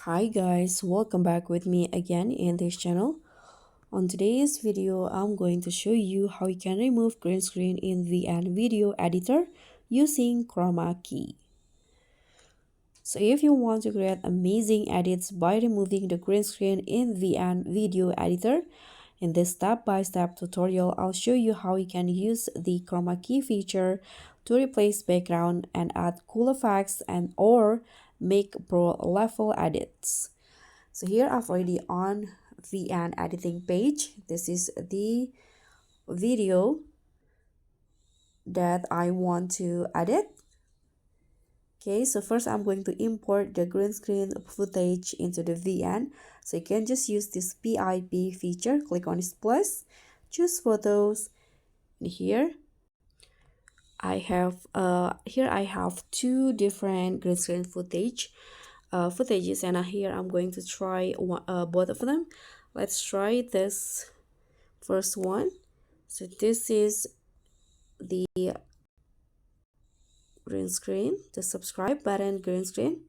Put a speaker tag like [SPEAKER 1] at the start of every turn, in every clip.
[SPEAKER 1] Hi guys, welcome back with me again in this channel. On today's video, I'm going to show you how you can remove green screen in VN video editor using Chroma Key. So if you want to create amazing edits by removing the green screen in VN video editor, in this step-by-step tutorial, I'll show you how you can use the Chroma Key feature to replace background and add cool effects and or make pro level edits. So here I've already on VN editing page. This is the video that I want to edit. Okay, so first I'm going to import the green screen footage into the VN. So you can just use this PIP feature. Click on this plus, choose photos, and here I have two different green screen footages, and here I'm going to try both of them. Let's try this first one. So this is the green screen, the subscribe button green screen.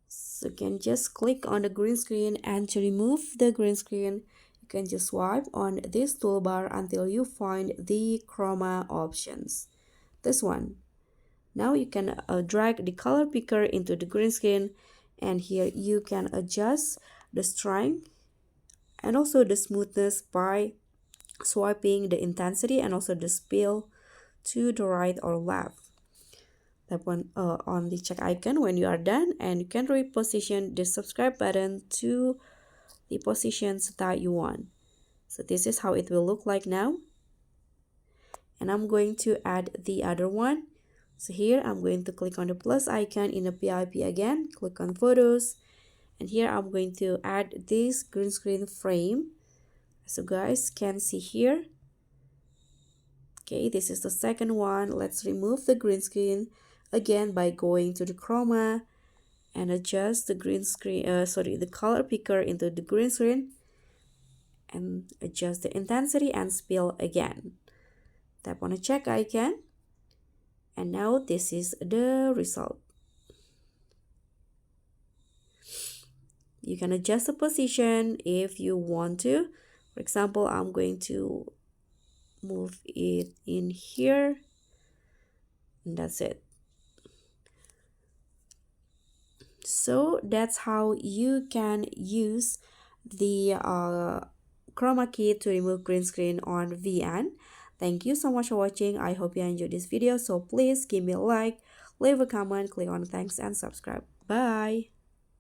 [SPEAKER 1] So you can just click on the green screen, and to remove the green screen you can just swipe on this toolbar until you find the chroma options, this one. Now you can drag the color picker into the green screen, and here you can adjust the strength and also the smoothness by swiping the intensity and also the spill to the right or left. Tap on the check icon when you are done, and you can reposition the subscribe button to the positions that you want. So this is how it will look like now. And I'm going to add the other one. So here I'm going to click on the plus icon in the PIP again, click on photos, and here I'm going to add this green screen frame. So guys can see here. Okay, this is the second one. Let's remove the green screen again by going to the chroma and adjust the the color picker into the green screen and adjust the intensity and spill again. Tap on the check icon, and now this is the result. You can adjust the position if you want to. For example, I'm going to move it in here, and that's it. So that's how you can use the Chroma Key to remove green screen on VN. Thank you so much for watching. I hope you enjoyed this video. So please give me a like, leave a comment, click on thanks, and subscribe. Bye.